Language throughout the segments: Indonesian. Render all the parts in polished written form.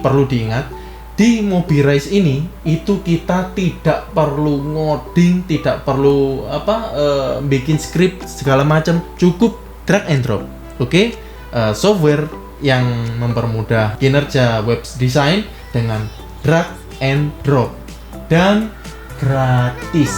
perlu diingat, di Mobirise ini itu kita tidak perlu ngoding, tidak perlu bikin script segala macam, cukup drag and drop. Oke? Software yang mempermudah kinerja web design dengan drag and drop dan gratis.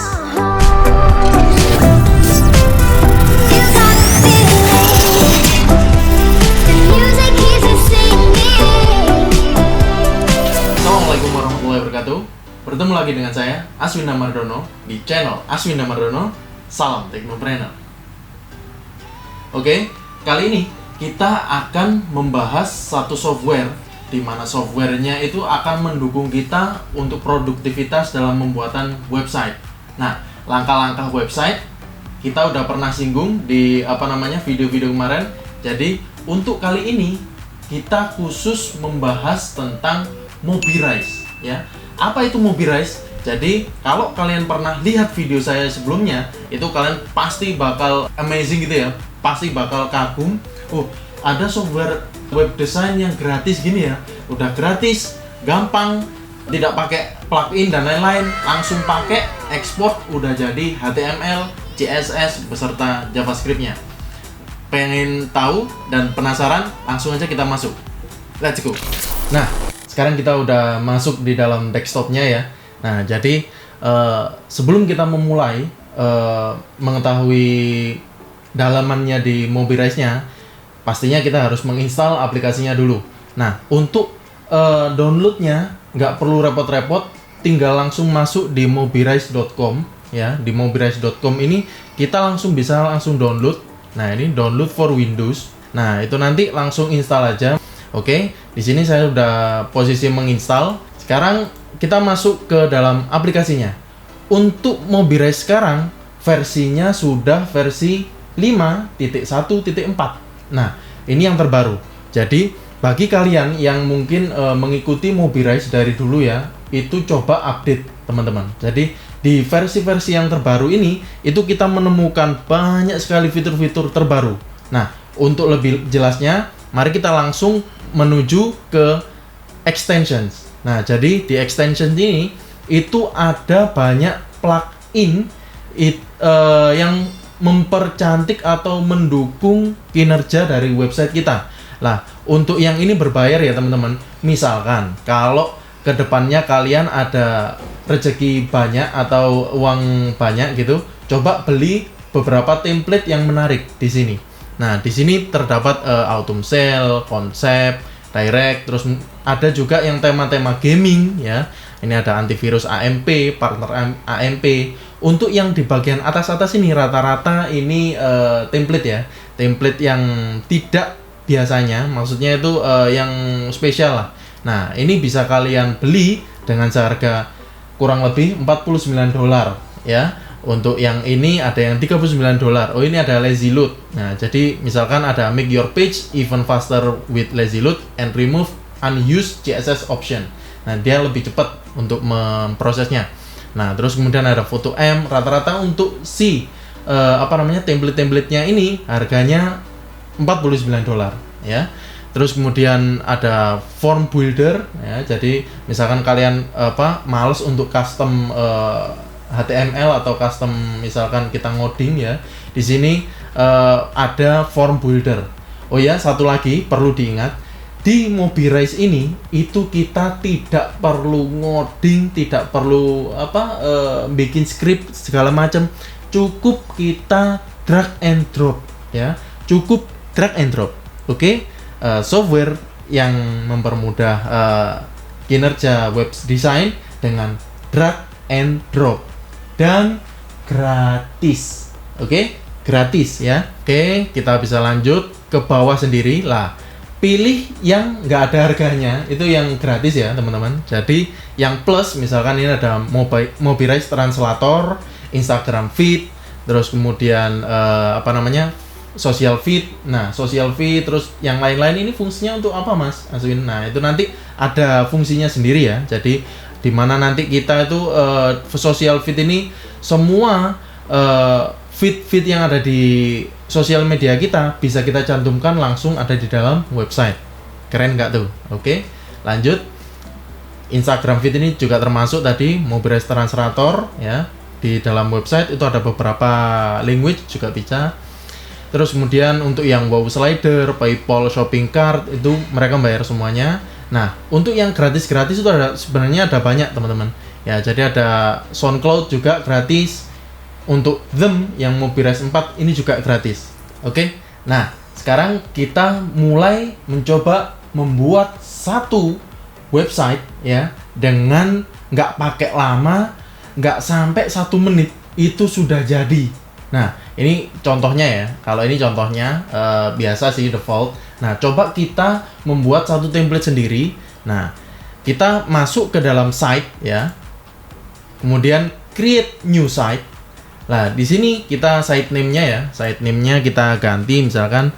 Assalamualaikum warahmatullahi wabarakatuh. Bertemu lagi dengan saya Aswinda Mardono di channel Aswinda Mardono. Salam Teknopreneur. Oke, kali ini kita akan membahas satu software di mana softwarenya itu akan mendukung kita untuk produktivitas dalam pembuatan website. Nah, langkah-langkah website kita udah pernah singgung di video-video kemarin. Jadi, untuk kali ini kita khusus membahas tentang Mobirise, ya. Apa itu Mobirise? Jadi, kalau kalian pernah lihat video saya sebelumnya, itu kalian pasti bakal amazing gitu ya. Pasti bakal kagum. Oh, ada software web design yang gratis gini ya. Udah gratis, gampang, tidak pakai plugin dan lain-lain, langsung pakai export udah jadi HTML, CSS beserta JavaScript-nya. Pengen tahu dan penasaran? Langsung aja kita masuk. Let's go. Nah, sekarang kita udah masuk di dalam desktopnya ya. Nah, jadi sebelum kita memulai mengetahui dalamannya di Mobirise-nya, pastinya kita harus menginstal aplikasinya dulu. Nah, untuk downloadnya nggak perlu repot-repot, tinggal langsung masuk di mobirise.com ya. Di mobirise.com ini kita bisa langsung download. Nah, ini download for Windows. Nah, itu nanti langsung install aja. Oke, di sini saya udah posisi menginstal. Sekarang kita masuk ke dalam aplikasinya. Untuk Mobirise sekarang versinya sudah versi 5.1.4. Nah, ini yang terbaru. Jadi, bagi kalian yang mungkin mengikuti Mobirise dari dulu ya, itu coba update, teman-teman. Jadi, di versi-versi yang terbaru ini, itu kita menemukan banyak sekali fitur-fitur terbaru. Nah, untuk lebih jelasnya, mari kita langsung menuju ke extensions. Nah, jadi di extensions ini itu ada banyak plugin yang mempercantik atau mendukung kinerja dari website kita. Nah, untuk yang ini berbayar ya teman-teman. Misalkan kalau kedepannya kalian ada rezeki banyak atau uang banyak gitu, coba beli beberapa template yang menarik di sini. Nah, di sini terdapat Autumn Sale, konsep, direct, terus ada juga yang tema-tema gaming ya. Ini ada antivirus AMP, partner AMP. Untuk yang di bagian atas-atas ini rata-rata ini template ya. Template yang tidak biasanya, maksudnya itu yang spesial lah. Nah, ini bisa kalian beli dengan seharga kurang lebih $49 ya. Untuk yang ini ada yang $39. Oh, ini ada lazy load. Nah, jadi misalkan ada make your page even faster with lazy load and remove unused CSS option. Nah, dia lebih cepat untuk memprosesnya. Nah, terus kemudian ada Photo M. Rata-rata untuk template-templatenya ini harganya $49 ya. Terus kemudian ada form builder ya. Jadi misalkan kalian males untuk custom HTML atau custom misalkan kita ngoding ya. Di sini ada form builder. Oh ya, satu lagi perlu diingat, di Mobirise ini itu kita tidak perlu ngoding, tidak perlu bikin script segala macam. Cukup kita drag and drop ya. Cukup drag and drop. Oke? Software yang mempermudah kinerja web design dengan drag and drop dan gratis. Oke? Gratis ya. Oke, kita bisa lanjut ke bawah sendiri lah. Pilih yang nggak ada harganya, itu yang gratis ya teman-teman. Jadi yang plus misalkan ini ada Mobirise Translator, Instagram Feed, terus kemudian social feed. Nah, social feed terus yang lain-lain ini fungsinya untuk apa Mas Aswin? Nah, itu nanti ada fungsinya sendiri ya. Jadi di mana nanti kita itu social feed ini semua feed yang ada di sosial media kita bisa kita cantumkan langsung ada di dalam website. Keren nggak tuh? Oke, lanjut. Instagram Feed ini juga termasuk tadi Mobirise Translator ya. Di dalam website itu ada beberapa language juga bisa. Terus kemudian untuk yang wow slider, PayPal, shopping cart itu mereka bayar semuanya. Nah, untuk yang gratis-gratis itu sebenarnya ada banyak teman-teman. Ya, jadi ada SoundCloud juga gratis. Untuk them yang Mobirise 4 ini juga gratis. Oke. Nah, sekarang kita mulai mencoba membuat satu website ya dengan nggak pakai lama, nggak sampai 1 menit itu sudah jadi. Nah, ini contohnya ya. Kalau ini contohnya biasa sih default. Nah, coba kita membuat satu template sendiri. Nah, kita masuk ke dalam site ya. Kemudian create new site. Nah, di sini kita site name-nya ya. Site name-nya kita ganti misalkan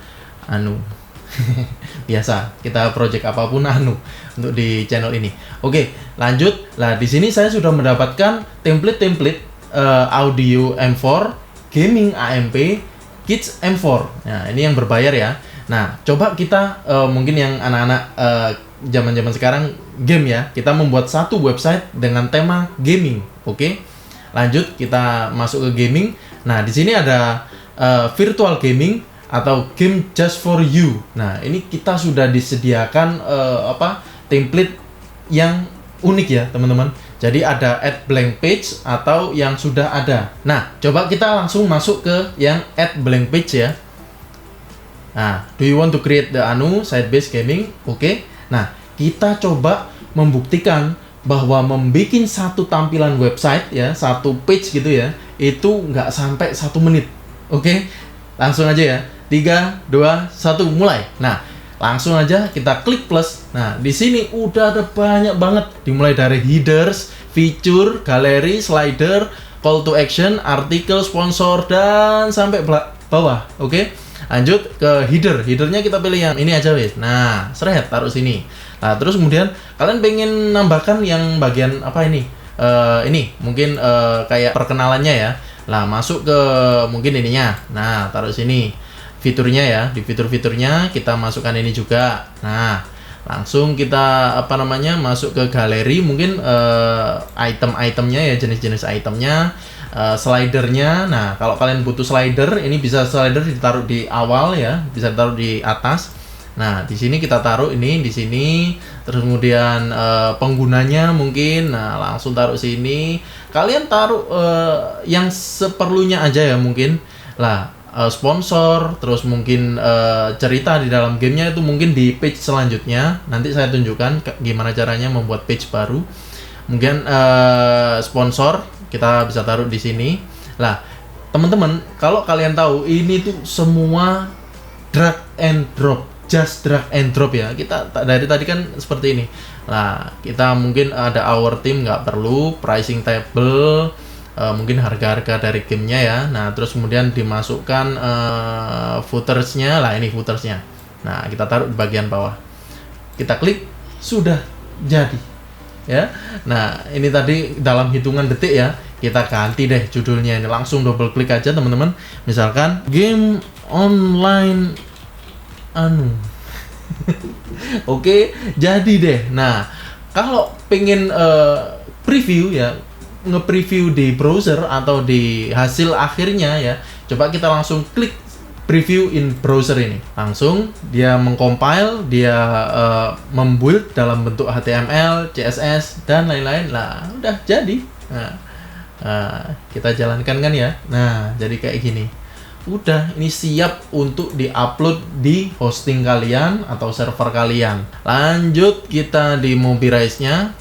anu. Biasa, kita project apapun anu untuk di channel ini. Oke, lanjut. Nah, di sini saya sudah mendapatkan template audio M4, gaming AMP, kids M4. Nah, ini yang berbayar ya. Nah, coba kita mungkin yang anak-anak zaman-zaman sekarang game ya. Kita membuat satu website dengan tema gaming. Oke. Lanjut kita masuk ke gaming. Nah, di sini ada virtual gaming atau game just for you. Nah, ini kita sudah disediakan template yang unik ya, teman-teman. Jadi ada add blank page atau yang sudah ada. Nah, coba kita langsung masuk ke yang add blank page ya. Nah, do you want to create the site-based gaming? Oke. Nah, kita coba membuktikan bahwa membuat satu tampilan website ya, satu page gitu ya, itu nggak sampai 1 menit. Oke, langsung aja ya. 3, 2, 1, mulai. Nah, langsung aja kita klik plus. Nah, di sini udah ada banyak banget, dimulai dari headers, feature, galeri, slider, call to action, artikel, sponsor, dan sampai bawah. Oke, lanjut ke headernya kita pilih yang ini aja wes. Nah, seret taruh sini. Nah, terus kemudian kalian pengen nambahkan yang bagian apa ini? Ini mungkin kayak perkenalannya ya. Nah, masuk ke mungkin ininya. Nah, taruh sini. Fiturnya ya. Di fitur-fiturnya kita masukkan ini juga. Nah, langsung kita masuk ke galeri, mungkin item-itemnya ya, jenis-jenis itemnya, slidernya. Nah, kalau kalian butuh slider, ini bisa slider ditaruh di awal ya, bisa ditaruh di atas. Nah, di sini kita taruh ini di sini, terus kemudian penggunanya mungkin, nah langsung taruh sini. Kalian taruh yang seperlunya aja ya mungkin. Lah, sponsor, terus mungkin cerita di dalam gamenya itu mungkin di page selanjutnya. Nanti saya tunjukkan gimana caranya membuat page baru. Mungkin sponsor kita bisa taruh di sini. Lah, teman-teman, kalau kalian tahu ini tuh semua drag and drop. Just drag and drop ya. Kita dari tadi kan seperti ini. Nah, kita mungkin ada our team, nggak perlu pricing table, mungkin harga-harga dari gamenya ya. Nah, terus kemudian dimasukkan footersnya. Lah, ini footersnya. Nah, kita taruh di bagian bawah. Kita klik, sudah jadi ya. Nah, ini tadi dalam hitungan detik ya. Kita ganti deh judulnya ini, langsung double klik aja teman-teman. Misalkan game online Oke, jadi deh. Nah, kalau pengen preview ya, nge-preview di browser atau di hasil akhirnya ya, coba kita langsung klik preview in browser ini. Langsung dia mengcompile, dia membuild dalam bentuk HTML, CSS dan lain-lain. Lah, udah jadi. Nah, kita jalankan kan ya. Nah, jadi kayak gini. Udah, ini siap untuk diupload di hosting kalian atau server kalian. Lanjut kita di Mobirise-nya.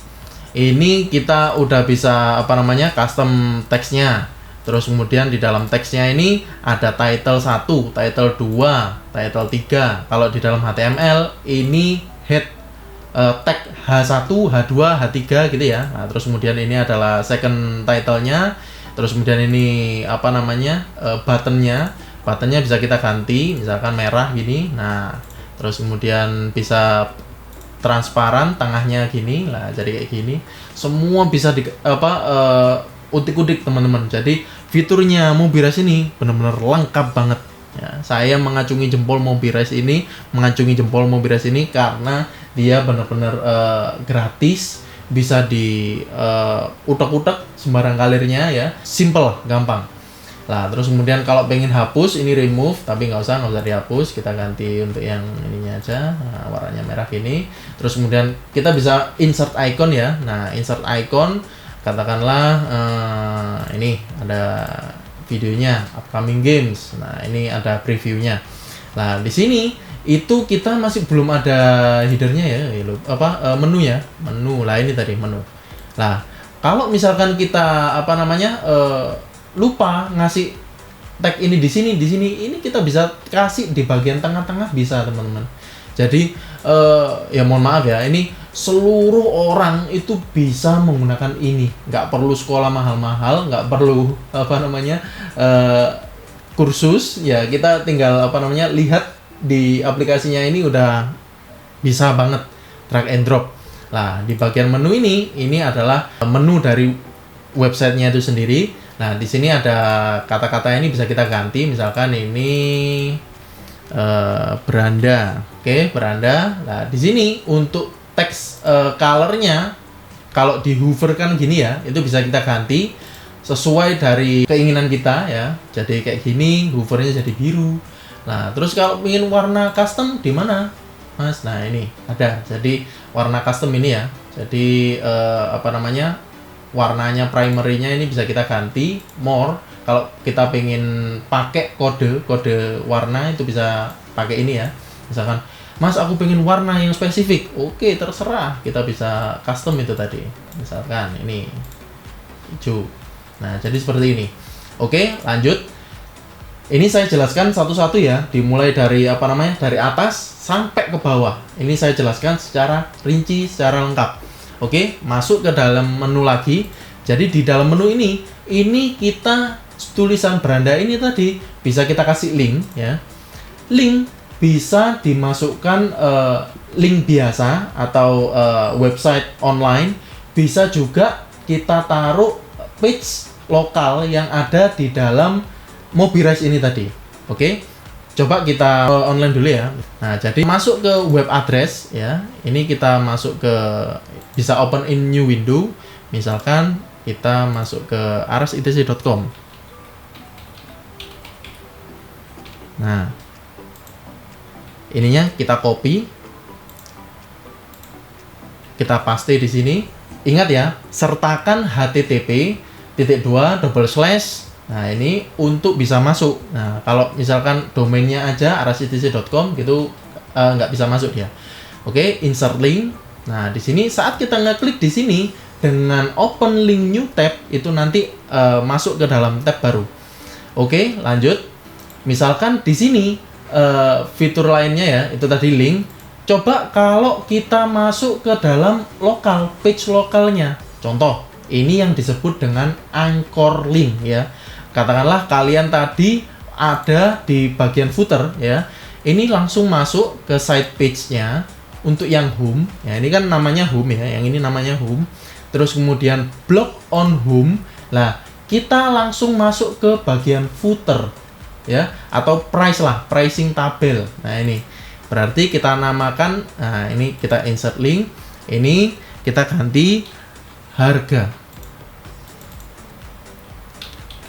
Ini kita udah bisa custom teksnya. Terus kemudian di dalam teksnya ini ada title 1, title 2, title 3. Kalau di dalam HTML ini head tag H1, H2, H3 gitu ya. Nah, terus kemudian ini adalah second title-nya. Terus kemudian ini buttonnya bisa kita ganti, misalkan merah gini. Nah, terus kemudian bisa transparan, tengahnya gini lah, jadi kayak gini. Semua bisa utik-utik teman-teman. Jadi fiturnya Mobirise ini benar-benar lengkap banget. Ya, saya mengacungi jempol Mobirise ini karena dia benar-benar gratis. bisa di utek-utek sembarang kalirnya ya, simple, gampang. Nah, terus kemudian kalau pengen hapus, ini remove, tapi nggak usah dihapus, kita ganti untuk yang ininya aja, nah, warnanya merah gini. Terus kemudian kita bisa insert icon ya. Nah, insert icon, katakanlah ini ada videonya, upcoming games. Nah, ini ada previewnya. Nah, di sini itu kita masih belum ada headernya ya, menu ya, menu. Lah ini tadi menu. Nah, kalau misalkan kita lupa ngasih tag ini di sini, ini kita bisa kasih di bagian tengah-tengah, bisa teman-teman. Jadi ya mohon maaf ya, ini seluruh orang itu bisa menggunakan ini, nggak perlu sekolah mahal-mahal, nggak perlu kursus ya, kita tinggal lihat di aplikasinya ini udah bisa banget drag and drop. Nah, di bagian menu ini adalah menu dari websitenya itu sendiri. Nah, di sini ada kata-kata ini bisa kita ganti, misalkan ini beranda. Oke, beranda. Nah, di sini untuk teks colornya, kalau di hover kan gini ya, itu bisa kita ganti sesuai dari keinginan kita ya. Jadi kayak gini, hovernya jadi biru. Nah, terus kalau ingin warna custom di mana, Mas? Nah, ini ada. Jadi warna custom ini ya. Jadi warnanya primary-nya ini bisa kita ganti more. Kalau kita pengen pakai kode warna itu bisa pakai ini ya. Misalkan, Mas aku pengen warna yang spesifik. Oke, terserah. Kita bisa custom itu tadi. Misalkan ini hijau. Nah, jadi seperti ini. Oke, lanjut. Ini saya jelaskan satu-satu ya, dimulai dari dari atas sampai ke bawah. Ini saya jelaskan secara rinci, secara lengkap. Oke, masuk ke dalam menu lagi. Jadi di dalam menu ini kita tulisan beranda ini tadi bisa kita kasih link ya. Link bisa dimasukkan link biasa atau website online. Bisa juga kita taruh page lokal yang ada di dalam Mobirise ini tadi. Oke. Coba kita online dulu ya. Nah, jadi masuk ke web address ya. Ini kita masuk ke, bisa open in new window. Misalkan kita masuk ke arsitc.com. Nah, ininya kita copy, kita paste di sini. Ingat ya, sertakan http://. Nah, ini untuk bisa masuk. Nah, kalau misalkan domainnya aja arsitc.com gitu nggak bisa masuk dia. Oke, insert link. Nah, di sini saat kita ngeklik di sini dengan open link new tab itu nanti masuk ke dalam tab baru. Oke, lanjut. Misalkan di sini fitur lainnya ya, itu tadi link. Coba kalau kita masuk ke dalam lokal, page lokalnya. Contoh, ini yang disebut dengan anchor link ya. Katakanlah kalian tadi ada di bagian footer ya. Ini langsung masuk ke site page-nya untuk yang home. Ya, ini kan namanya home ya. Yang ini namanya home. Terus kemudian block on home. Lah, kita langsung masuk ke bagian footer ya, atau price lah, pricing tabel. Nah, ini berarti kita namakan, nah ini kita insert link. Ini kita ganti harga.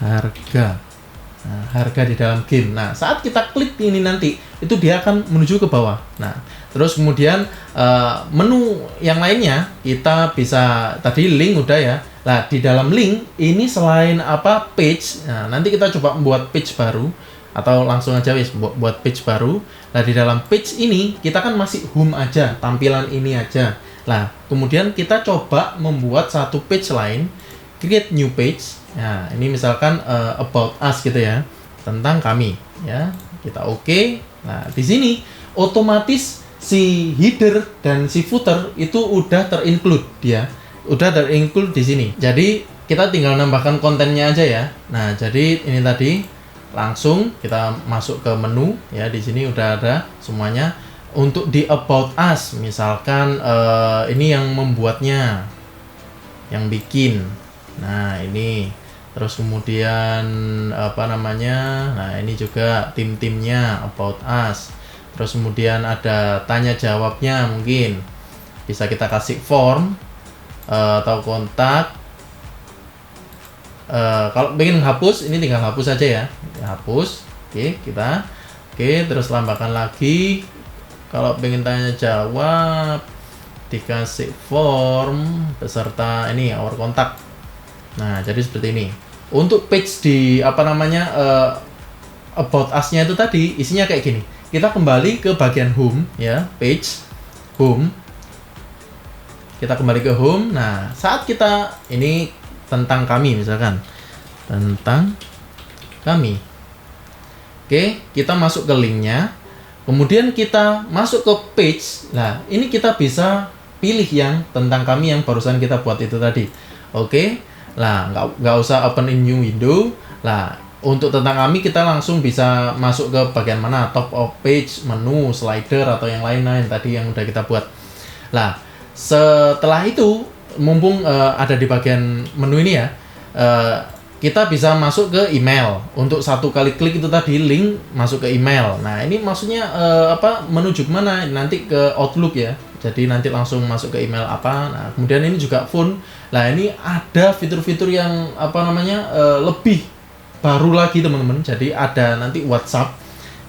Nah, harga di dalam game. Nah, saat kita klik ini nanti itu dia akan menuju ke bawah. Nah, terus kemudian menu yang lainnya kita bisa, tadi link udah ya. Nah, di dalam link ini selain page. Nah, nanti kita coba membuat page baru atau langsung aja wis buat page baru. Nah, di dalam page ini kita kan masih home aja, tampilan ini aja. Nah, kemudian kita coba membuat satu page lain, create new page. Nah, ini misalkan about us gitu ya, tentang kami ya. Kita oke. Nah, di sini otomatis si header dan si footer itu udah terinclude dia. Udah terinclude di sini. Jadi, kita tinggal nambahkan kontennya aja ya. Nah, jadi ini tadi langsung kita masuk ke menu ya. Di sini udah ada semuanya. Untuk di about us, misalkan ini yang membuatnya, yang bikin. Nah, ini terus kemudian nah ini juga tim-timnya about us. Terus kemudian ada tanya jawabnya, mungkin bisa kita kasih form. atau kontak. Kalau pengen hapus, ini tinggal hapus saja ya, hapus. Oke, kita terus tambahkan lagi. Kalau pengen tanya jawab, dikasih form beserta ini our kontak. Nah, jadi seperti ini. Untuk page di about us-nya itu tadi isinya kayak gini. Kita kembali ke bagian home ya, page home. Kita kembali ke home. Nah, saat kita ini tentang kami, misalkan tentang kami. Oke, kita masuk ke linknya, kemudian kita masuk ke page. Nah, ini kita bisa pilih yang tentang kami yang barusan kita buat itu tadi. Oke, nah nggak usah open in new window. Nah, untuk tentang kami kita langsung bisa masuk ke bagian mana, top of page, menu, slider, atau yang lain-lain tadi yang udah kita buat. Nah, setelah itu mumpung ada di bagian menu ini ya, kita bisa masuk ke email. Untuk satu kali klik itu tadi link masuk ke email. Nah, ini maksudnya menuju kemana? Nanti ke Outlook ya. Jadi nanti langsung masuk ke email apa. Nah, kemudian ini juga phone. Nah, ini ada fitur-fitur yang lebih baru lagi teman-teman. Jadi ada nanti WhatsApp.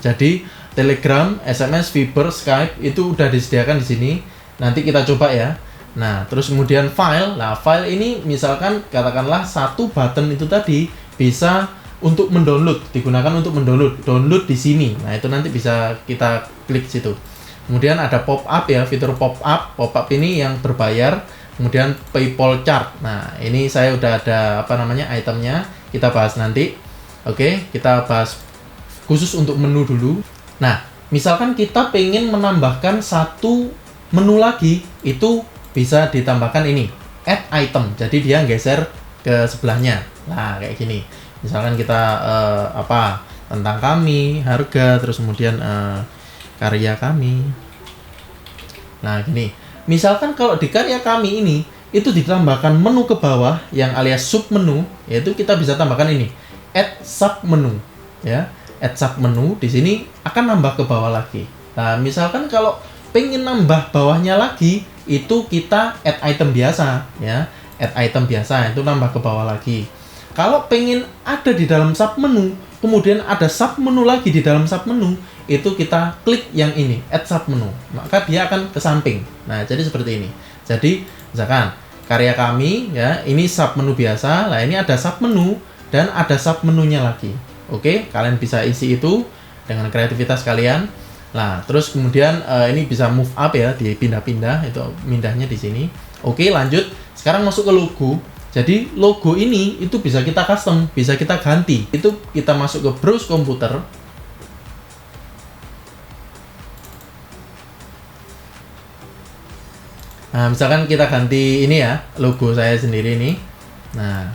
Jadi Telegram, SMS, Viber, Skype itu udah disediakan di sini. Nanti kita coba ya. Nah, terus kemudian file. Nah, file ini misalkan katakanlah satu button itu tadi bisa untuk mendownload, digunakan untuk download di sini. Nah, itu nanti bisa kita klik situ. Kemudian ada pop up ya, fitur pop up. Pop up ini yang berbayar. Kemudian PayPal chart. Nah, ini saya udah ada itemnya. Kita bahas nanti. Oke, kita bahas khusus untuk menu dulu. Nah, misalkan kita pengen menambahkan satu menu lagi, itu bisa ditambahkan ini, add item. Jadi dia geser ke sebelahnya. Nah, kayak gini. Misalkan kita tentang kami, harga, terus kemudian karya kami. Nah, gini. Misalkan kalau di karya kami ini itu ditambahkan menu ke bawah yang alias sub menu, yaitu kita bisa tambahkan ini, add sub menu ya. Add sub menu di sini akan nambah ke bawah lagi. Nah, misalkan kalau pengen nambah bawahnya lagi, itu kita add item biasa ya, add item biasa itu nambah ke bawah lagi. Kalau pengen ada di dalam sub menu, kemudian ada sub menu lagi di dalam sub menu, itu kita klik yang ini, add sub menu, maka dia akan ke samping. Nah, jadi seperti ini. Jadi misalkan karya kami ya, ini sub menu biasa. Nah, ini ada sub menu dan ada sub menunya lagi. Oke, kalian bisa isi itu dengan kreativitas kalian. Nah, terus kemudian ini bisa move up ya, dipindah-pindah, itu pindahnya di sini. Oke, lanjut. Sekarang masuk ke logo. Jadi logo ini itu bisa kita custom, bisa kita ganti. Itu kita masuk ke browse komputer. Nah, misalkan kita ganti ini ya, logo saya sendiri ini. Nah,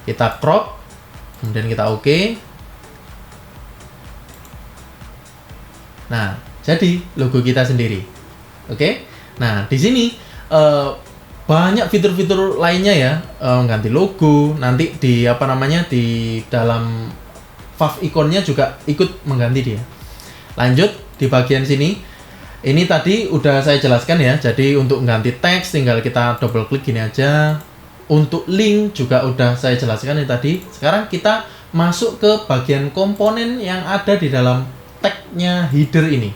kita crop, kemudian kita oke. Nah, jadi logo kita sendiri. Oke. Nah, di sini banyak fitur-fitur lainnya ya, ganti logo, nanti di di dalam fav ikonnya juga ikut mengganti dia. Lanjut di bagian sini. Ini tadi udah saya jelaskan ya. Jadi untuk ganti teks tinggal kita double klik gini aja. Untuk link juga udah saya jelaskan ini tadi. Sekarang kita masuk ke bagian komponen yang ada di dalam tag-nya header ini.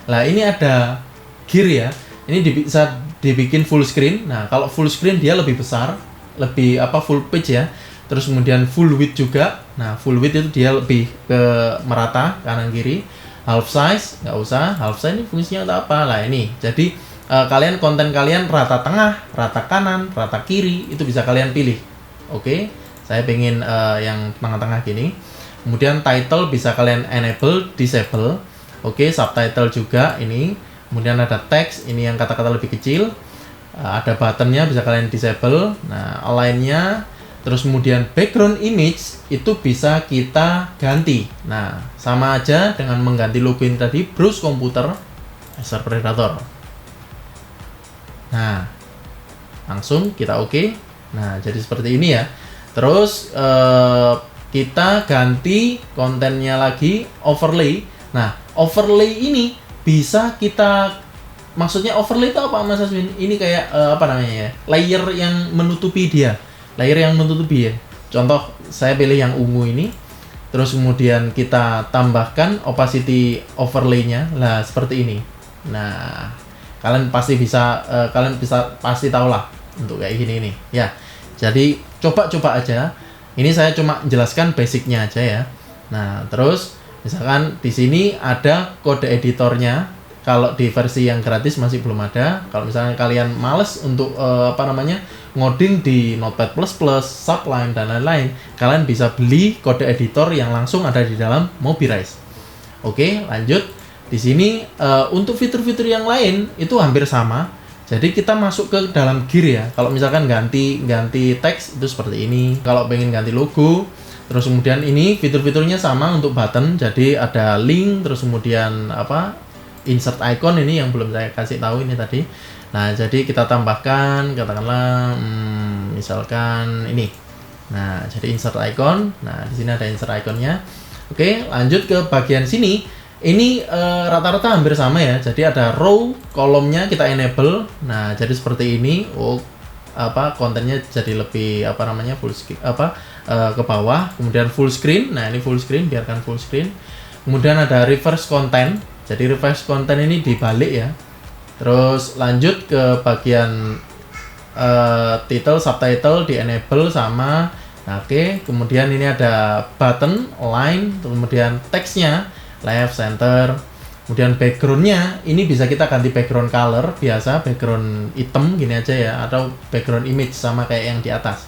Nah, ini ada gear ya. Ini bisa dibikin full screen. Nah, kalau full screen dia lebih besar, lebih full page ya. Terus kemudian full width juga. Nah, full width itu dia lebih ke merata kanan kiri. Half size nggak usah. Half size ini fungsinya untuk apa? Lah ini. Jadi kalian konten kalian rata tengah, rata kanan, rata kiri itu bisa kalian pilih. Oke. Saya pengen yang tengah-tengah gini. Kemudian title bisa kalian enable, disable. Oke, subtitle juga ini. Kemudian ada teks, ini yang kata-kata lebih kecil. Ada buttonnya bisa kalian disable. Nah, align-nya. Terus kemudian background image itu bisa kita ganti. Nah, sama aja dengan mengganti logo ini tadi, browse komputer, Acer Predator. Nah, langsung kita oke. Nah, jadi seperti ini ya. Terus kita ganti kontennya lagi, overlay. Nah, overlay ini bisa kita maksudnya overlay itu apa Mas Aswin? Ini kayak apa namanya ya? Layer yang menutupi dia. Layer yang menutupi ya. Contoh saya pilih yang ungu ini. Terus kemudian kita tambahkan opacity overlay-nya. Lah seperti ini. Nah, kalian pasti bisa pasti tahu lah untuk kayak gini nih. Ya. Jadi coba aja. Ini saya cuma jelaskan basicnya aja ya. Nah, terus misalkan di sini ada kode editornya. Kalau di versi yang gratis masih belum ada. Kalau misalnya kalian males untuk ngoding di Notepad++, Sublime dan lain-lain, kalian bisa beli kode editor yang langsung ada di dalam Mobirise. Oke, lanjut. Di sini untuk fitur-fitur yang lain itu hampir sama. Jadi kita masuk ke dalam gear ya. Kalau misalkan ganti teks itu seperti ini. Kalau pengen ganti logo, terus kemudian ini fitur-fiturnya sama untuk button. Jadi ada link, terus kemudian insert icon ini yang belum saya kasih tahu ini tadi. Nah, jadi kita tambahkan katakanlah misalkan ini. Nah, jadi insert icon. Nah, di sini ada insert iconnya. Oke, lanjut ke bagian sini. Ini rata-rata hampir sama ya. Jadi ada row, kolomnya kita enable. Nah, jadi seperti ini. Kontennya jadi lebih full screen ke bawah. Kemudian full screen. Nah, ini full screen, biarkan full screen. Kemudian ada reverse content. Jadi reverse content ini dibalik ya. Terus lanjut ke bagian title, subtitle di enable sama. Nah, oke. Kemudian ini ada button, line, kemudian teksnya left, center. Kemudian backgroundnya ini bisa kita ganti background color biasa, background hitam gini aja ya, atau background image sama kayak yang di atas.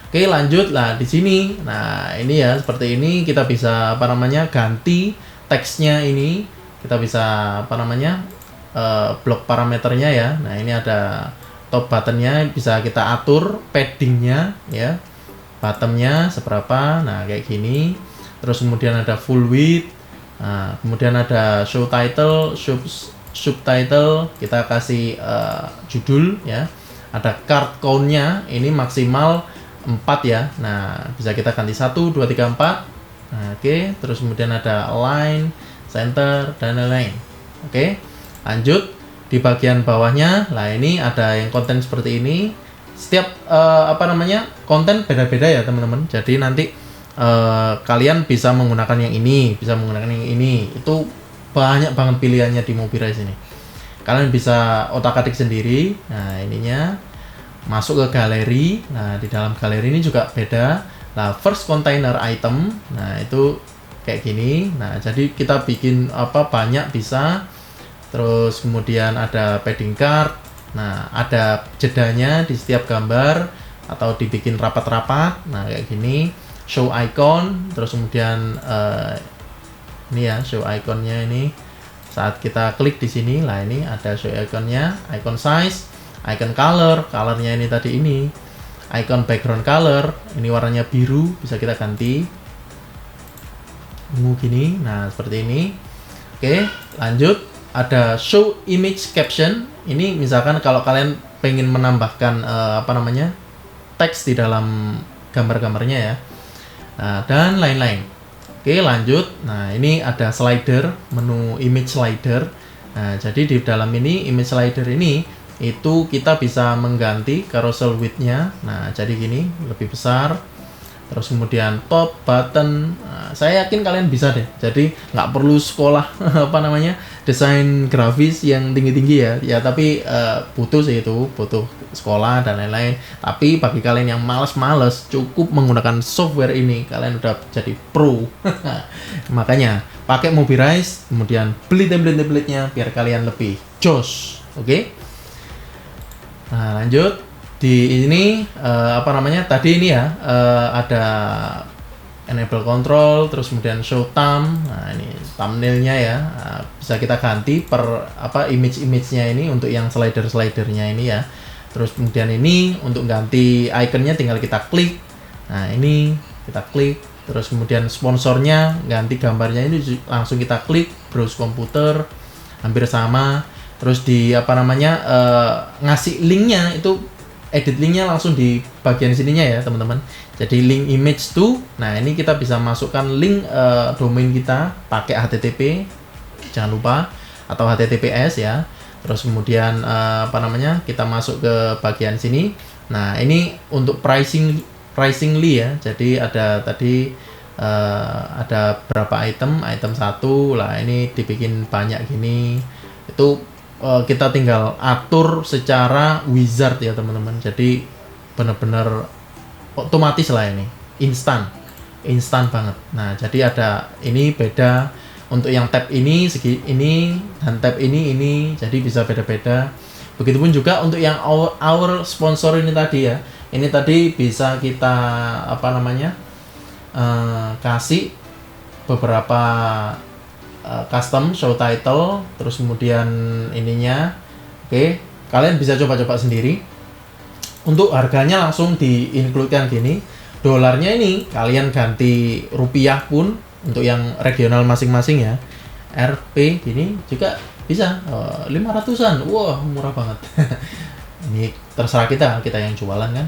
Oke, lanjut lah di sini. Nah, ini ya seperti ini kita bisa ganti teksnya ini. Kita bisa blok parameternya ya. Nah, ini ada top buttonnya, bisa kita atur paddingnya ya, bottomnya seberapa. Nah, kayak gini. Terus kemudian ada full width. Nah, kemudian ada show title, subtitle, kita kasih judul ya. Ada card count-nya, ini maksimal 4 ya. Nah, bisa kita ganti 1, 2, 3, 4. Nah, oke. Terus kemudian ada align, center, dan lain-lain. Oke, lanjut di bagian bawahnya. Lah, ini ada yang konten seperti ini. Setiap konten beda-beda ya teman-teman. Jadi nanti kalian bisa menggunakan yang ini, bisa menggunakan yang ini. Itu banyak banget pilihannya di Mobirise ini. Kalian bisa otak-atik sendiri. Nah, ininya masuk ke galeri. Nah, di dalam galeri ini juga beda. Nah, first container item. Nah, itu kayak gini. Nah, jadi kita bikin banyak bisa. Terus kemudian ada padding card. Nah, ada jedanya di setiap gambar atau dibikin rapat-rapat. Nah, kayak gini. Show icon. Terus kemudian ini ya, show iconnya ini. Saat kita klik di sini, lah ini ada show iconnya, icon size, icon color, colornya ini tadi ini. Icon background color, ini warnanya biru, bisa kita ganti ungu gini. Nah, seperti ini. Oke, lanjut. Ada show image caption. Ini misalkan kalau kalian pengen menambahkan teks di dalam gambar-gambarnya ya. Nah, dan lain-lain. Oke, lanjut. Nah, ini ada slider, menu image slider. Nah, jadi di dalam ini image slider ini itu kita bisa mengganti carousel width-nya. Nah, jadi gini, lebih besar. Terus kemudian top, button. Nah, saya yakin kalian bisa deh. Jadi nggak perlu sekolah desain grafis yang tinggi-tinggi ya. Ya, tapi butuh sih itu, butuh sekolah dan lain-lain. Tapi bagi kalian yang males-males, cukup menggunakan software ini, kalian udah jadi pro. Makanya pakai Mobirise, kemudian beli template-templatenya biar kalian lebih jos. Oke? Nah, lanjut. Di ini tadi ini ya ada enable control, terus kemudian show thumb. Nah, ini thumbnailnya ya, bisa kita ganti per image-nya ini untuk yang slider-slidernya ini ya. Terus kemudian ini untuk ganti ikonnya tinggal kita klik. Nah, ini kita klik. Terus kemudian sponsornya, ganti gambarnya ini langsung kita klik, browse komputer, hampir sama. Terus di ngasih linknya itu, edit linknya langsung di bagian sininya ya teman-teman. Jadi link image to. Nah, ini kita bisa masukkan link domain kita pakai HTTP, jangan lupa, atau HTTPS ya. Terus kemudian kita masuk ke bagian sini. Nah, ini untuk pricingly ya. Jadi ada tadi ada berapa item 1 lah, ini dibikin banyak gini. Itu kita tinggal atur secara wizard ya teman-teman. Jadi benar-benar otomatis lah, ini instan banget. Nah, jadi ada ini beda untuk yang tab ini segi ini dan tab ini, jadi bisa beda-beda. Begitupun juga untuk yang our sponsor ini tadi ya. Ini tadi bisa kita kasih beberapa custom show title, terus kemudian ininya. Oke, kalian bisa coba-coba sendiri. Untuk harganya langsung di-include-kan gini. Dolarnya ini kalian ganti rupiah pun untuk yang regional masing-masing ya. RP gini juga bisa 500-an. Wah, murah banget. Ini terserah kita yang jualan kan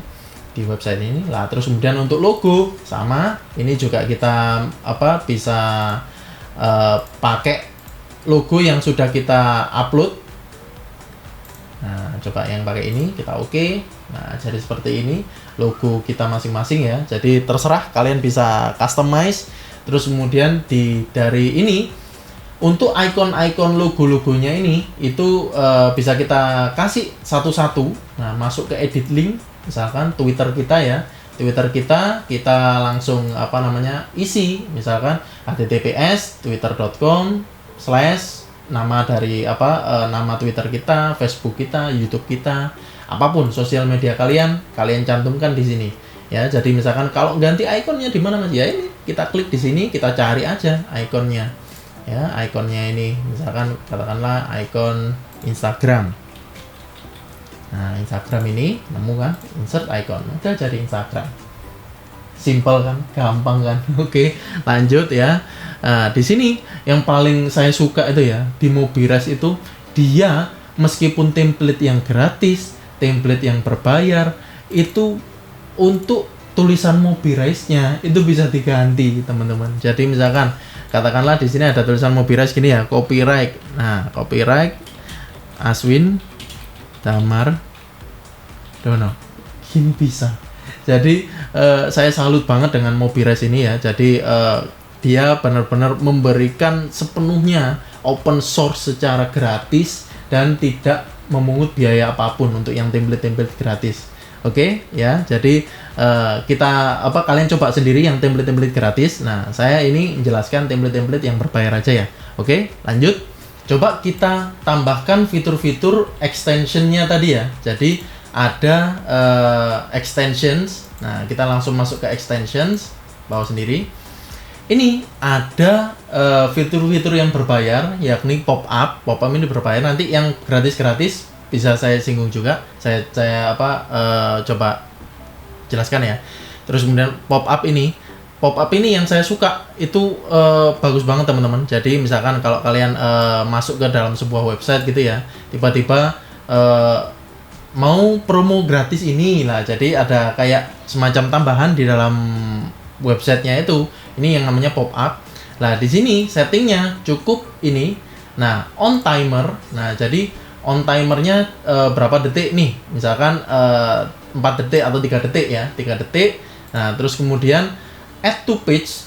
di website ini lah. Terus kemudian untuk logo sama, ini juga kita bisa pakai logo yang sudah kita upload. Nah, coba yang pakai ini kita oke. Nah, jadi seperti ini logo kita masing-masing ya. Jadi terserah kalian bisa customize. Terus kemudian dari ini untuk icon-icon logo-logonya ini itu bisa kita kasih satu-satu. Nah, masuk ke edit link, misalkan Twitter kita ya. Twitter kita langsung isi, misalkan https twitter.com/ nama dari nama Twitter kita, Facebook kita, YouTube kita, apapun sosial media kalian cantumkan di sini ya. Jadi misalkan kalau ganti ikonnya di mana Mas? Ya ini kita klik di sini, kita cari aja ikonnya ya. Ikonnya ini misalkan katakanlah ikon Instagram. Nah, Instagram ini nemu kan, insert icon, udah jadi Instagram. Simple kan, gampang kan. Oke, lanjut ya. Nah, di sini yang paling saya suka itu ya, di Mobirise itu dia meskipun template yang gratis, template yang berbayar, itu untuk tulisan Mobirise-nya itu bisa diganti, teman-teman. Jadi misalkan katakanlah di sini ada tulisan Mobirise gini ya, copyright. Nah, copyright Aswin Damar Dono. Gini bisa. Jadi saya salut banget dengan Mobirise ini ya. Jadi dia benar-benar memberikan sepenuhnya open source secara gratis dan tidak memungut biaya apapun untuk yang template-template gratis. Oke, ya. Jadi kalian coba sendiri yang template-template gratis. Nah, saya ini menjelaskan template-template yang berbayar aja ya. Oke, lanjut. Coba kita tambahkan fitur-fitur extension-nya tadi ya. Jadi ada extensions. Nah, kita langsung masuk ke extensions, bawa sendiri. Ini ada fitur-fitur yang berbayar, yakni pop-up. Pop-up ini berbayar. Nanti yang gratis-gratis bisa saya singgung juga. Saya coba jelaskan ya. Terus kemudian pop-up ini yang saya suka itu bagus banget teman-teman. Jadi misalkan kalau kalian masuk ke dalam sebuah website gitu ya, tiba-tiba mau promo gratis ini lah. Jadi ada kayak semacam tambahan di dalam websitenya itu. Ini yang namanya pop-up. Nah, di sini settingnya cukup ini. Nah, on timer. Nah, jadi on timernya berapa detik nih? Misalkan 4 detik atau 3 detik ya. 3 detik. Nah, terus kemudian add to page.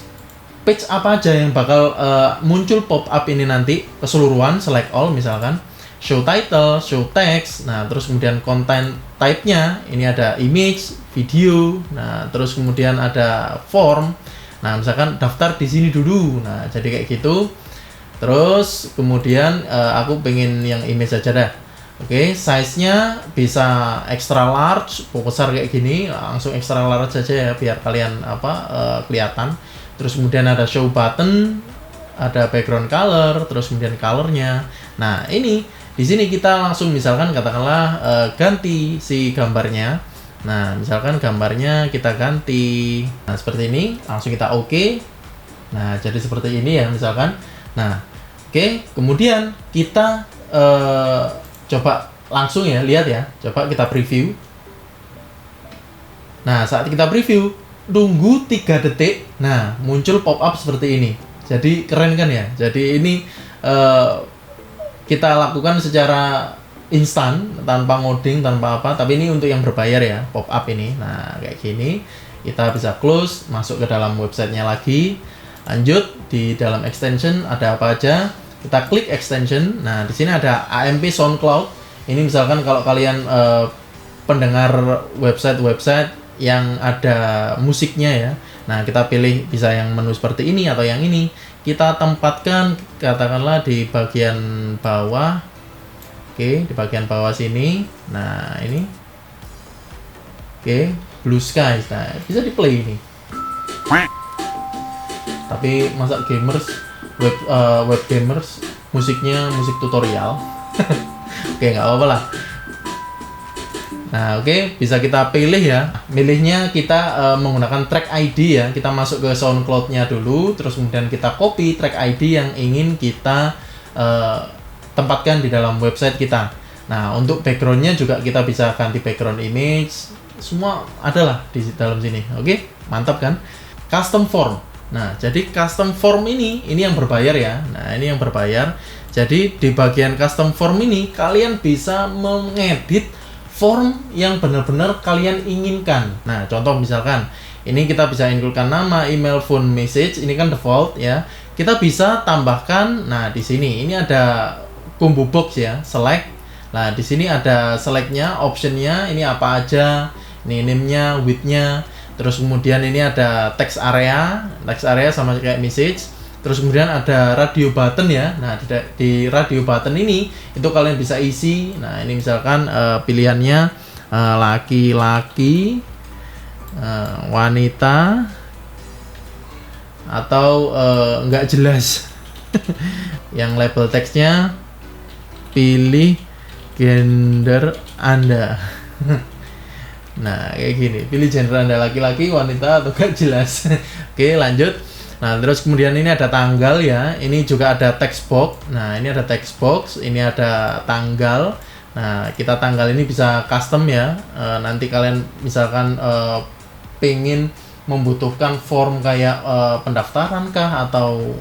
Page apa aja yang bakal muncul pop-up ini nanti keseluruhan, select all misalkan. Show title, show text. Nah, terus kemudian content type-nya. Ini ada image, video. Nah, terus kemudian ada form. Nah, misalkan daftar di sini dulu. Nah, jadi kayak gitu. Terus kemudian aku pengen yang image aja dah. Oke, size-nya bisa extra large, besar kayak gini, langsung extra large saja ya biar kalian kelihatan. Terus kemudian ada show button, ada background color, terus kemudian color-nya. Nah, ini di sini kita langsung misalkan katakanlah ganti si gambarnya. Nah, misalkan gambarnya kita ganti. Nah, seperti ini, langsung kita oke. Nah, jadi seperti ini ya misalkan. Nah, oke, kemudian kita coba langsung ya, lihat ya. Coba kita preview. Nah, saat kita preview, tunggu 3 detik. Nah, muncul pop-up seperti ini. Jadi keren kan ya. Jadi ini kita lakukan secara instan, tanpa ngoding, tanpa apa, tapi ini untuk yang berbayar ya, pop up ini. Nah, kayak gini. Kita bisa close, masuk ke dalam websitenya lagi. Lanjut, di dalam extension ada apa aja? Kita klik extension. Nah, di sini ada AMP SoundCloud. Ini misalkan kalau kalian pendengar website yang ada musiknya ya. Nah, kita pilih bisa yang menu seperti ini atau yang ini. Kita tempatkan katakanlah di bagian bawah. Oke, di bagian bawah sini. Nah, ini. Oke, Blue Skies. Nah, bisa di play ini. Tapi masa gamers web gamers musiknya musik tutorial. Oke, nggak apa-apa lah. Nah, oke, bisa kita pilih ya. Milihnya kita menggunakan track ID ya. Kita masuk ke SoundCloud-nya dulu, terus kemudian kita copy track ID yang ingin kita tempatkan di dalam website kita. Nah, untuk background-nya juga kita bisa ganti background image. Semua adalah di dalam sini. Oke, mantap kan? Custom form. Nah, jadi custom form ini yang berbayar ya. Nah, ini yang berbayar. Jadi di bagian custom form ini kalian bisa mengedit form yang benar-benar kalian inginkan. Nah, contoh misalkan ini kita bisa include-kan nama, email, phone, message. Ini kan default ya. Kita bisa tambahkan. Nah, di sini ini ada combo box ya, select. Nah, di sini ada select-nya, option-nya. Ini apa aja? Ini name-nya, width-nya. Terus kemudian ini ada text area sama kayak message. Terus kemudian ada radio button ya. Nah, di radio button ini itu kalian bisa isi. Nah, ini misalkan pilihannya laki-laki, wanita, atau nggak jelas. Yang label teksnya pilih gender Anda. Nah, kayak gini, pilih gender Anda, laki-laki, wanita, atau gak jelas. Oke, lanjut. Nah, terus kemudian ini ada tanggal ya. Ini juga ada text box. Nah, ini ada text box, ini ada tanggal. Nah, kita tanggal ini bisa custom ya. Nanti kalian misalkan pengen membutuhkan form kayak pendaftaran kah atau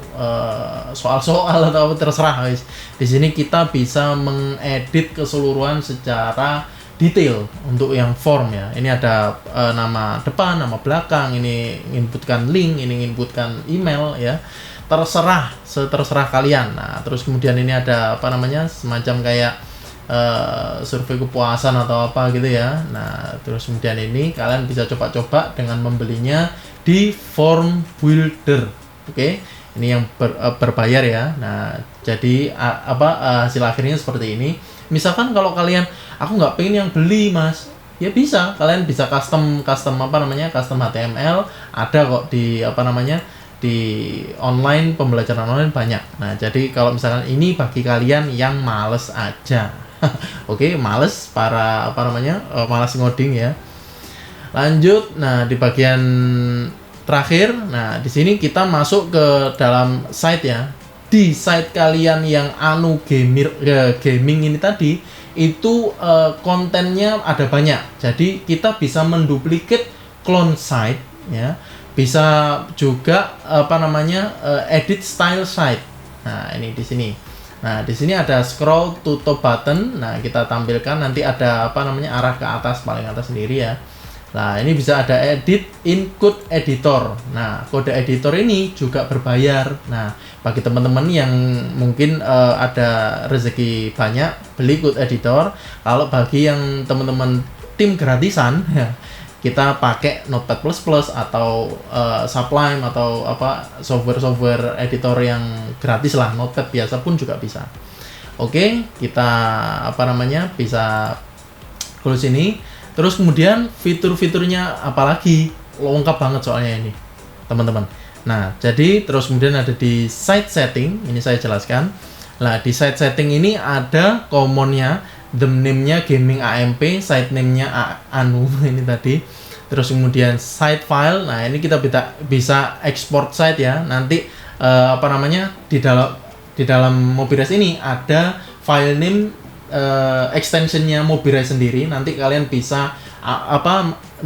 soal-soal atau terserah guys. Di sini kita bisa mengedit keseluruhan secara detail untuk yang form ya. Ini ada nama depan, nama belakang, ini inputkan link, ini inputkan email ya. Terserah kalian. Nah, terus kemudian ini ada apa namanya? Semacam kayak survei kepuasan atau apa gitu ya. Nah, terus kemudian ini kalian bisa coba-coba dengan membelinya di Form Builder. Oke. Ini yang berbayar ya. Nah, jadi hasil akhirnya seperti ini. Misalkan kalau kalian, aku nggak pengen yang beli mas, ya bisa. Kalian bisa custom HTML. Ada kok di di online, pembelajaran online banyak. Nah, jadi kalau misalkan ini bagi kalian yang males aja. Oke, males malas ngoding ya. Lanjut, nah di bagian terakhir, nah di sini kita masuk ke dalam site ya. Di site kalian yang gaming ini tadi itu kontennya ada banyak. Jadi kita bisa menduplikat clone site ya. Bisa juga edit style site. Nah, ini di sini. Nah, di sini ada scroll to top button. Nah, kita tampilkan nanti ada arah ke atas, paling atas sendiri ya. Nah, ini bisa ada edit in code editor. Nah, kode editor ini juga berbayar. Nah, bagi teman-teman yang mungkin ada rezeki banyak beli code editor, kalau bagi yang teman-teman tim gratisan ya, kita pakai Notepad++ atau Sublime atau software editor yang gratis lah. Notepad biasa pun juga bisa. Oke, kita bisa close ini. Terus kemudian fitur-fiturnya apalagi lengkap banget soalnya ini teman-teman. Nah, jadi terus kemudian ada di site setting, ini saya jelaskan. Nah, di site setting ini ada commonnya, theme name-nya gaming AMP, site name-nya anu ini tadi. Terus kemudian site file. Nah, ini kita bisa export site ya. Nanti di dalam Mobirise ini ada file name extensionnya Mobirise sendiri. Nanti kalian bisa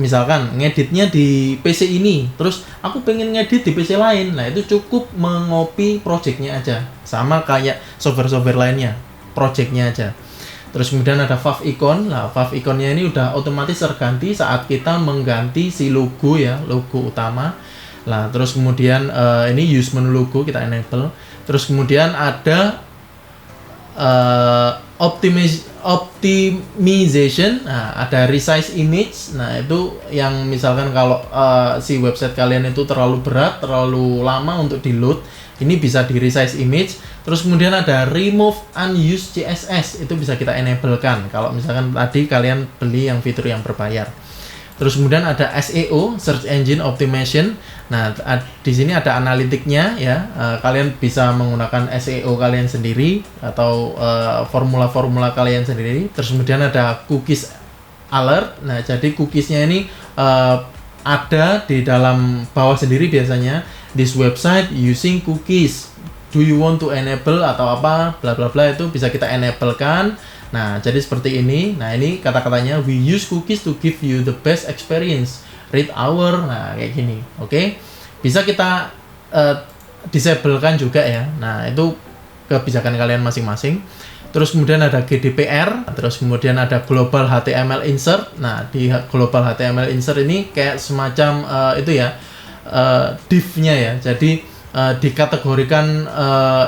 misalkan ngeditnya di PC ini, terus aku pengen ngedit di PC lain. Nah, itu cukup mengopi projectnya aja, sama kayak software-software lainnya, projectnya aja. Terus kemudian ada favicon. Nah, faviconnya ini udah otomatis terganti saat kita mengganti si logo ya, logo utama. Nah, terus kemudian ini use menu logo kita enable. Terus kemudian ada optimization. Nah, ada resize image. Nah, itu yang misalkan kalau si website kalian itu terlalu berat, terlalu lama untuk di load, ini bisa di resize image. Terus kemudian ada remove unused CSS, itu bisa kita enable kan kalau misalkan tadi kalian beli yang fitur yang berbayar. Terus kemudian ada SEO, Search Engine Optimization. Nah, di sini ada analitiknya ya. Kalian bisa menggunakan SEO kalian sendiri atau formula-formula kalian sendiri. Terus kemudian ada cookies alert. Nah, jadi cookiesnya ini ada di dalam bawah sendiri biasanya. This website using cookies. Do you want to enable atau apa? Bla bla bla, itu bisa kita enable kan. Nah, jadi seperti ini. Nah, ini kata-katanya, we use cookies to give you the best experience. Read our. Nah, kayak gini. Oke. Bisa kita disable kan juga ya. Nah, itu kebijakan kalian masing-masing. Terus kemudian ada GDPR. Terus kemudian ada Global HTML Insert. Nah, di Global HTML Insert ini kayak semacam itu ya, div-nya ya. Jadi dikategorikan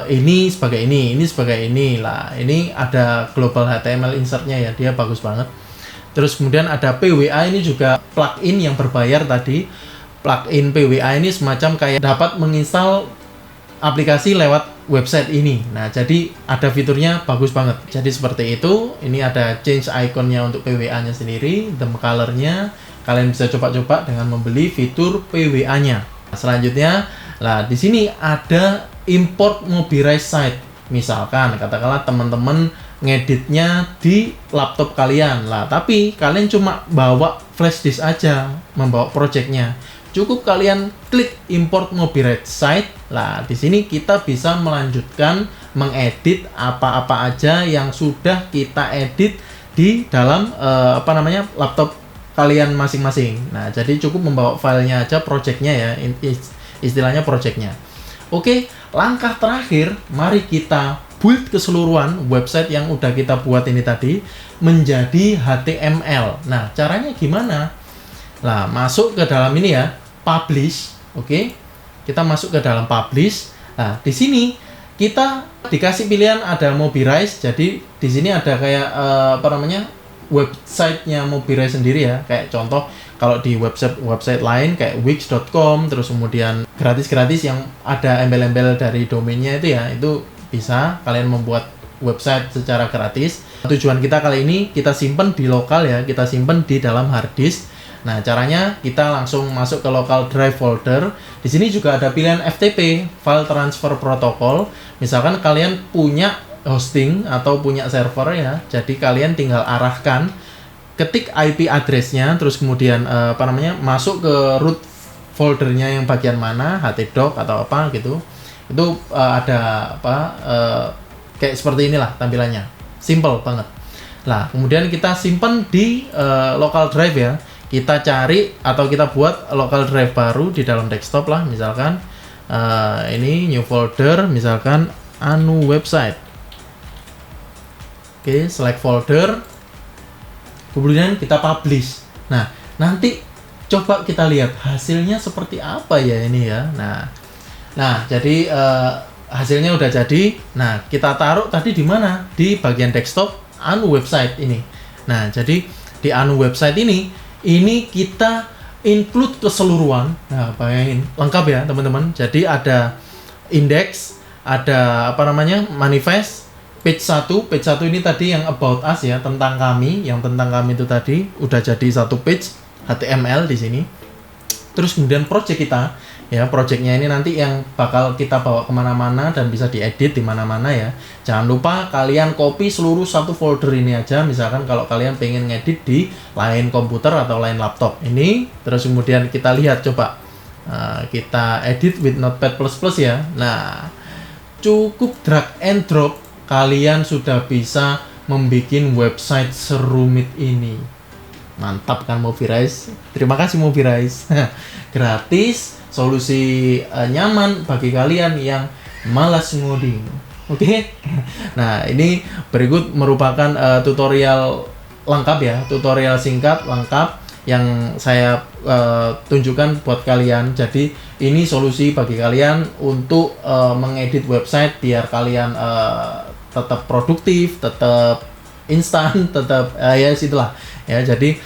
ini sebagai ini sebagai ini lah. Ini ada global HTML insertnya ya, dia bagus banget. Terus kemudian ada PWA, ini juga plugin yang berbayar tadi. Plugin PWA ini semacam kayak dapat menginstal aplikasi lewat website ini. Nah, jadi ada fiturnya bagus banget. Jadi seperti itu. Ini ada change iconnya untuk PWA-nya sendiri, theme color-nya. Kalian bisa coba-coba dengan membeli fitur PWA-nya. Selanjutnya, nah di sini ada import mobilize site. Misalkan katakanlah teman-teman ngeditnya di laptop kalian lah, tapi kalian cuma bawa flash disk aja, membawa projectnya. Cukup kalian klik import mobilize site. Lah di sini kita bisa melanjutkan mengedit apa-apa aja yang sudah kita edit di dalam laptop kalian masing-masing. Nah, jadi cukup membawa filenya aja, projectnya ya, istilahnya projectnya. Oke, langkah terakhir, mari kita build keseluruhan website yang udah kita buat ini tadi menjadi HTML. Nah, caranya gimana? Nah, masuk ke dalam ini ya, publish. Oke, kita masuk ke dalam publish. Nah, di sini kita dikasih pilihan ada Mobilize. Jadi di sini ada kayak websitenya Mobilize sendiri ya. Kayak contoh kalau di website lain kayak wix.com, terus kemudian gratis-gratis yang ada embel-embel dari domainnya itu ya, itu bisa kalian membuat website secara gratis. Tujuan kita kali ini kita simpen di lokal ya, kita simpen di dalam hard disk. Nah, caranya kita langsung masuk ke local drive folder. Di sini juga ada pilihan FTP, File Transfer Protocol. Misalkan kalian punya hosting atau punya server ya, jadi kalian tinggal arahkan, ketik IP address-nya, terus kemudian masuk ke root foldernya yang bagian mana, htdoc atau apa gitu. Itu kayak seperti inilah tampilannya, simple banget. Nah, kemudian kita simpan di local drive ya. Kita cari atau kita buat local drive baru di dalam desktop lah, misalkan ini new folder, misalkan anu website. Oke, select folder, kemudian kita publish. Nah, nanti coba kita lihat hasilnya seperti apa ya ini ya. Nah, jadi hasilnya udah jadi. Nah, kita taruh tadi di mana? Di bagian desktop anu website ini. Nah, jadi di anu website ini kita include keseluruhan. Nah, bayangin lengkap ya teman-teman. Jadi ada index, ada manifest. Page 1 ini tadi yang about us ya, tentang kami, yang tentang kami itu tadi udah jadi satu page HTML di sini. Terus kemudian project kita ya, projectnya ini nanti yang bakal kita bawa kemana-mana dan bisa diedit di mana-mana ya. Jangan lupa kalian copy seluruh satu folder ini aja. Misalkan kalau kalian pengen ngedit di lain komputer atau lain laptop ini, terus kemudian kita lihat coba kita edit with Notepad++ ya. Nah, cukup drag and drop kalian sudah bisa membuat website serumit ini. Mantap kan Mobilize? Terima kasih Mobilize. Gratis, solusi nyaman bagi kalian yang malas ngoding. Oke. Nah, ini berikut merupakan tutorial lengkap ya, tutorial singkat lengkap yang saya tunjukkan buat kalian. Jadi ini solusi bagi kalian untuk mengedit website biar kalian tetap produktif, tetap instan, tetap ya situlah ya. Jadi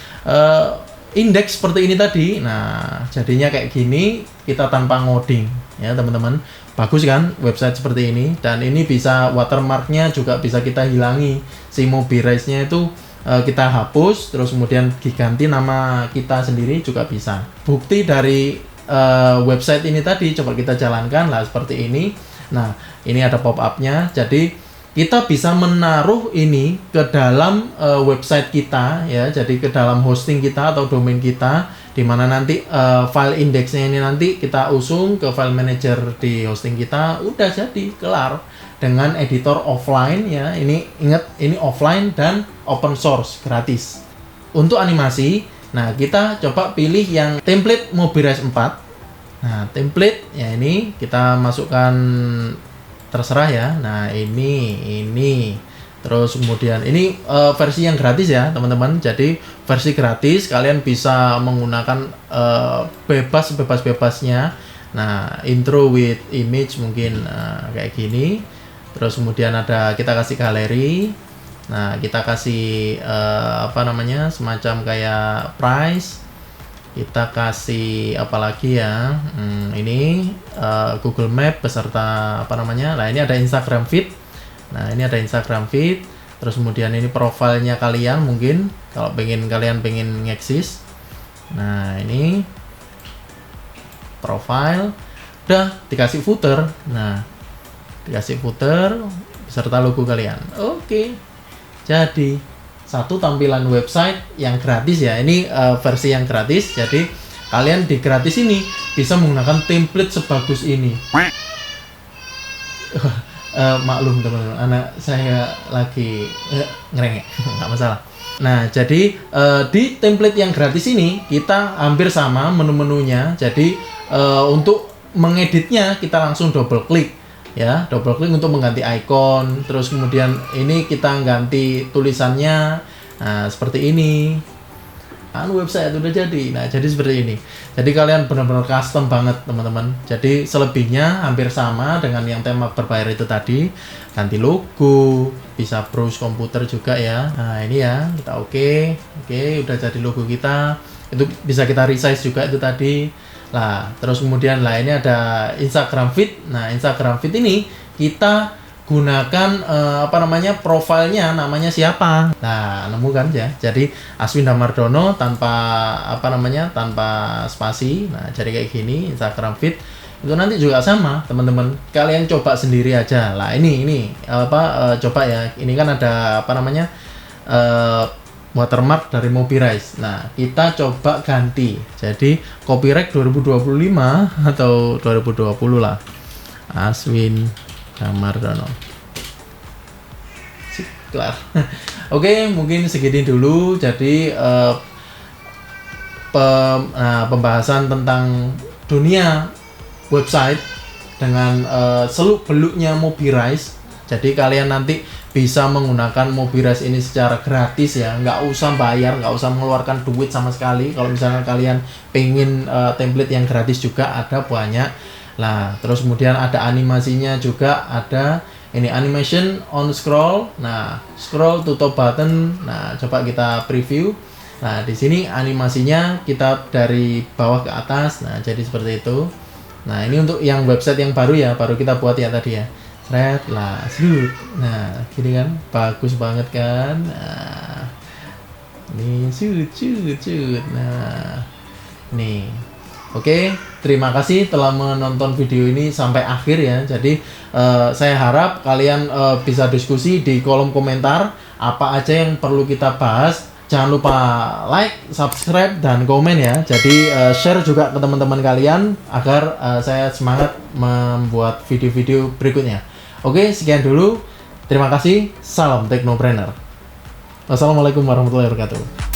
indeks seperti ini tadi. Nah, jadinya kayak gini kita tanpa ngoding ya teman-teman. Bagus kan website seperti ini, dan ini bisa watermarknya juga bisa kita hilangi, si Mobirise-nya itu kita hapus, terus kemudian diganti nama kita sendiri juga bisa. Bukti dari website ini tadi coba kita jalankan lah seperti ini. Nah, ini ada pop-up-nya, jadi kita bisa menaruh ini ke dalam website kita ya, jadi ke dalam hosting kita atau domain kita, di mana nanti file indeksnya ini nanti kita usung ke file manager di hosting kita, udah jadi kelar dengan editor offline ya. Ini ingat, ini offline dan open source gratis. Untuk animasi, nah kita coba pilih yang template Mobirise 4. Nah, template ya ini kita masukkan terserah ya. Nah, ini terus kemudian ini versi yang gratis ya teman-teman. Jadi versi gratis kalian bisa menggunakan bebasnya. Nah, intro with image mungkin kayak gini. Terus kemudian ada, kita kasih galeri. Nah, kita kasih semacam kayak price. Kita kasih apalagi ya, ini Google Map beserta nah ini ada Instagram feed. Nah, ini ada Instagram feed. Terus kemudian ini profilnya kalian mungkin kalau kalian pengen ngeksis. Nah, ini profile. Udah dikasih footer. Nah, dikasih footer beserta logo kalian. Oke. Jadi satu tampilan website yang gratis ya. Ini versi yang gratis. Jadi kalian di gratis ini bisa menggunakan template sebagus ini. Maklum teman-teman, anak saya lagi ngerengek, nggak masalah. Nah, jadi di template yang gratis ini kita hampir sama menu-menunya. Jadi untuk mengeditnya kita langsung double klik ya, double klik untuk mengganti icon. Terus kemudian ini kita ganti tulisannya, nah seperti ini. Website udah jadi. Nah, jadi seperti ini. Jadi kalian benar-benar custom banget teman-teman. Jadi selebihnya hampir sama dengan yang tema berbayar itu tadi. Ganti logo, bisa browse komputer juga ya. Nah, ini ya, kita oke, udah jadi logo kita. Itu bisa kita resize juga itu tadi. Lah, terus kemudian ini ada Instagram feed. Nah, Instagram feed ini kita gunakan profilnya namanya siapa. Nah, nemu kan ya. Jadi Aswin Damardono tanpa tanpa spasi. Nah, jadi kayak gini Instagram feed. Itu nanti juga sama, teman-teman. Kalian coba sendiri aja. Lah, ini coba ya. Ini kan ada watermark dari Mobirise. Nah, kita coba ganti. Jadi copyright 2025 atau 2020 lah. Aswin Damardono. Kelar. Oke, mungkin segini dulu. Jadi pembahasan tentang dunia website dengan seluk-beluknya Mobirise. Jadi kalian nanti bisa menggunakan Mobirise ini secara gratis ya, nggak usah bayar, nggak usah mengeluarkan duit sama sekali. Kalau misalnya kalian pengen template yang gratis juga ada banyak. Nah, terus kemudian ada animasinya juga, ada ini animation on scroll. Nah, scroll to top button. Nah, coba kita preview. Nah, di sini animasinya kita dari bawah ke atas. Nah, jadi seperti itu. Nah, ini untuk yang website yang baru ya, baru kita buat ya tadi ya. Thread lah, shoot. Nah, gini kan, bagus banget kan. Nah, ini shoot. Nah, nih. Oke, terima kasih telah menonton video ini sampai akhir ya. Jadi saya harap kalian bisa diskusi di kolom komentar apa aja yang perlu kita bahas. Jangan lupa like, subscribe, dan komen ya. Jadi share juga ke teman-teman kalian agar saya semangat membuat video-video berikutnya. Oke, sekian dulu. Terima kasih. Salam Teknopreneur. Wassalamualaikum warahmatullahi wabarakatuh.